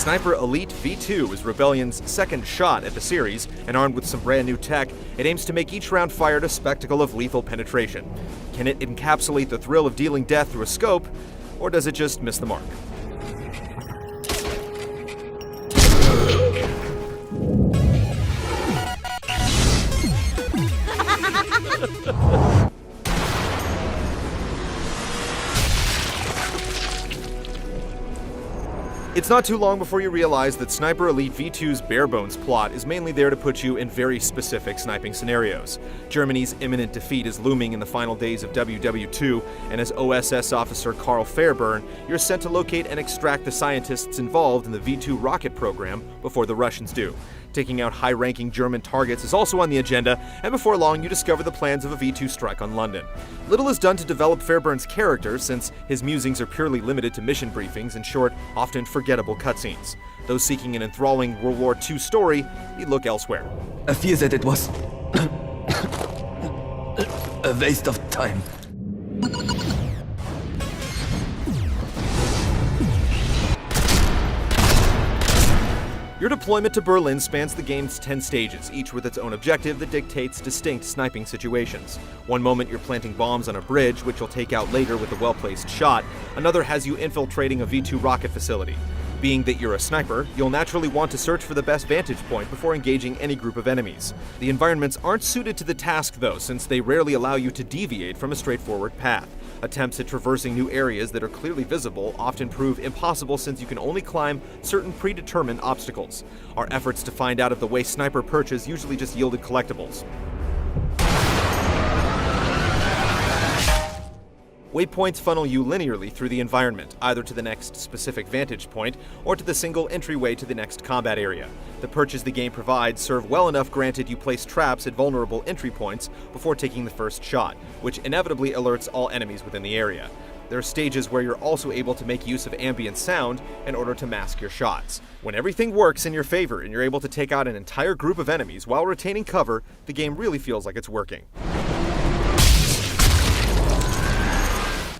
Sniper Elite V2 is Rebellion's second shot at the series, and armed with some brand new tech, it aims to make each round fired a spectacle of lethal penetration. Can it encapsulate the thrill of dealing death through a scope, or does it just miss the mark? It's not too long before you realize that Sniper Elite V2's bare-bones plot is mainly there to put you in very specific sniping scenarios. Germany's imminent defeat is looming in the final days of WW2, and as OSS officer Karl Fairburn, you're sent to locate and extract the scientists involved in the V2 rocket program before the Russians do. Taking out high-ranking German targets is also on the agenda, and before long you discover the plans of a V2 strike on London. Little is done to develop Fairburn's character, since his musings are purely limited to mission briefings and short, often forgettable cutscenes. Those seeking an enthralling World War II story need look elsewhere. I fear that it was a waste of time. Your deployment to Berlin spans the game's 10 stages, each with its own objective that dictates distinct sniping situations. One moment you're planting bombs on a bridge, which you'll take out later with a well-placed shot. Another has you infiltrating a V2 rocket facility. Being that you're a sniper, you'll naturally want to search for the best vantage point before engaging any group of enemies. The environments aren't suited to the task though, since they rarely allow you to deviate from a straightforward path. Attempts at traversing new areas that are clearly visible often prove impossible, since you can only climb certain predetermined obstacles. Our efforts to find out of the way sniper perches usually just yielded collectibles. Waypoints funnel you linearly through the environment, either to the next specific vantage point or to the single entryway to the next combat area. The perches the game provides serve well enough, granted you place traps at vulnerable entry points before taking the first shot, which inevitably alerts all enemies within the area. There are stages where you're also able to make use of ambient sound in order to mask your shots. When everything works in your favor and you're able to take out an entire group of enemies while retaining cover, the game really feels like it's working.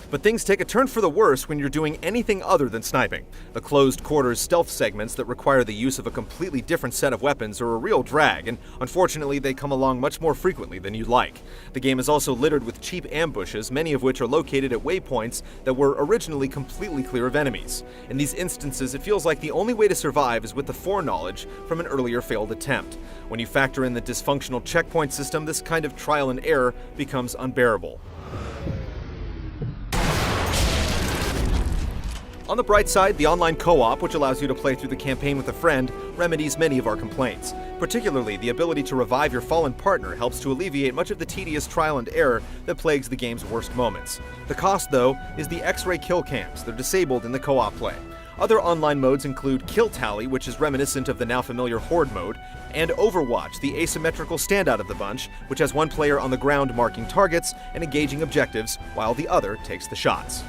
But things take a turn for the worse when you're doing anything other than sniping. The closed quarters stealth segments that require the use of a completely different set of weapons are a real drag, and unfortunately they come along much more frequently than you'd like. The game is also littered with cheap ambushes, many of which are located at waypoints that were originally completely clear of enemies. In these instances, it feels like the only way to survive is with the foreknowledge from an earlier failed attempt. When you factor in the dysfunctional checkpoint system, this kind of trial and error becomes unbearable. On the bright side, the online co-op, which allows you to play through the campaign with a friend, remedies many of our complaints. Particularly, the ability to revive your fallen partner helps to alleviate much of the tedious trial and error that plagues the game's worst moments. The cost, though, is the X-ray kill cams. They're disabled in the co-op play. Other online modes include Kill Tally, which is reminiscent of the now familiar Horde mode, and Overwatch, the asymmetrical standout of the bunch, which has one player on the ground marking targets and engaging objectives, while the other takes the shots.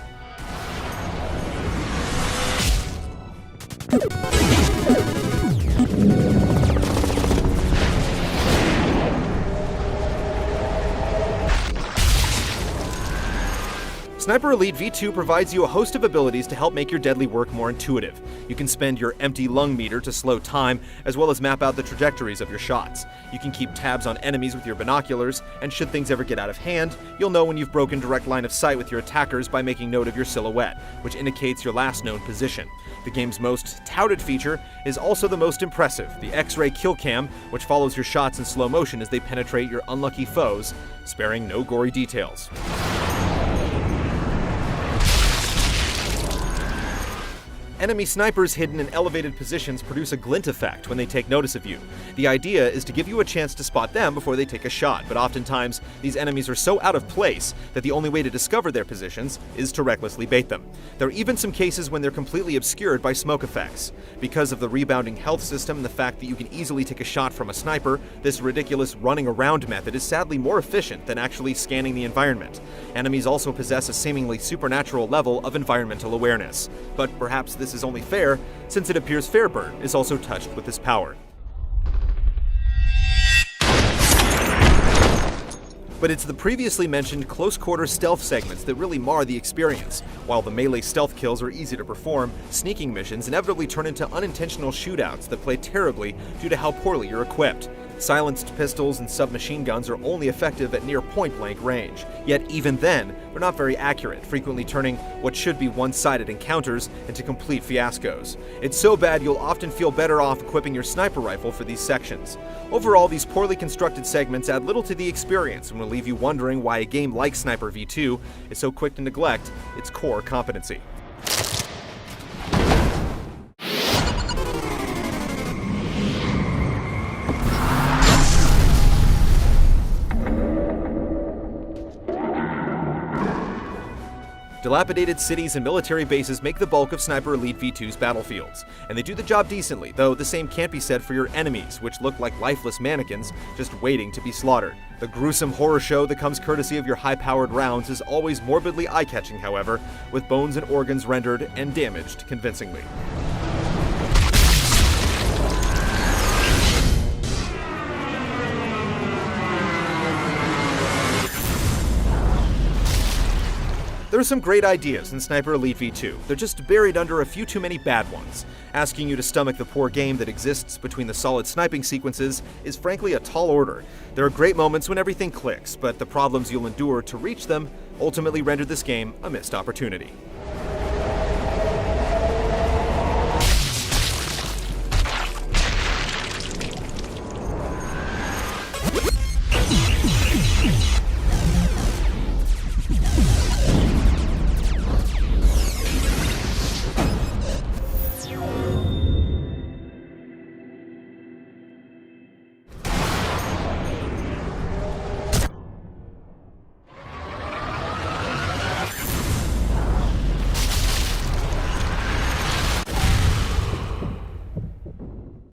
Sniper Elite V2 provides you a host of abilities to help make your deadly work more intuitive. You can spend your empty lung meter to slow time, as well as map out the trajectories of your shots. You can keep tabs on enemies with your binoculars, and should things ever get out of hand, you'll know when you've broken direct line of sight with your attackers by making note of your silhouette, which indicates your last known position. The game's most touted feature is also the most impressive, the X-ray kill cam, which follows your shots in slow motion as they penetrate your unlucky foes, sparing no gory details. Enemy snipers hidden in elevated positions produce a glint effect when they take notice of you. The idea is to give you a chance to spot them before they take a shot, but oftentimes these enemies are so out of place that the only way to discover their positions is to recklessly bait them. There are even some cases when they're completely obscured by smoke effects. Because of the rebounding health system and the fact that you can easily take a shot from a sniper, this ridiculous running around method is sadly more efficient than actually scanning the environment. Enemies also possess a seemingly supernatural level of environmental awareness, but perhaps this is only fair, since it appears Fairburn is also touched with this power. But it's the previously mentioned close-quarter stealth segments that really mar the experience. While the melee stealth kills are easy to perform, sneaking missions inevitably turn into unintentional shootouts that play terribly due to how poorly you're equipped. Silenced pistols and submachine guns are only effective at near point-blank range. Yet even then, they're not very accurate, frequently turning what should be one-sided encounters into complete fiascos. It's so bad you'll often feel better off equipping your sniper rifle for these sections. Overall, these poorly constructed segments add little to the experience and will leave you wondering why a game like Sniper V2 is so quick to neglect its core competency. Dilapidated cities and military bases make the bulk of Sniper Elite V2's battlefields, and they do the job decently, though the same can't be said for your enemies, which look like lifeless mannequins just waiting to be slaughtered. The gruesome horror show that comes courtesy of your high-powered rounds is always morbidly eye-catching, however, with bones and organs rendered and damaged convincingly. There are some great ideas in Sniper Elite V2, they're just buried under a few too many bad ones. Asking you to stomach the poor game that exists between the solid sniping sequences is frankly a tall order. There are great moments when everything clicks, but the problems you'll endure to reach them ultimately render this game a missed opportunity.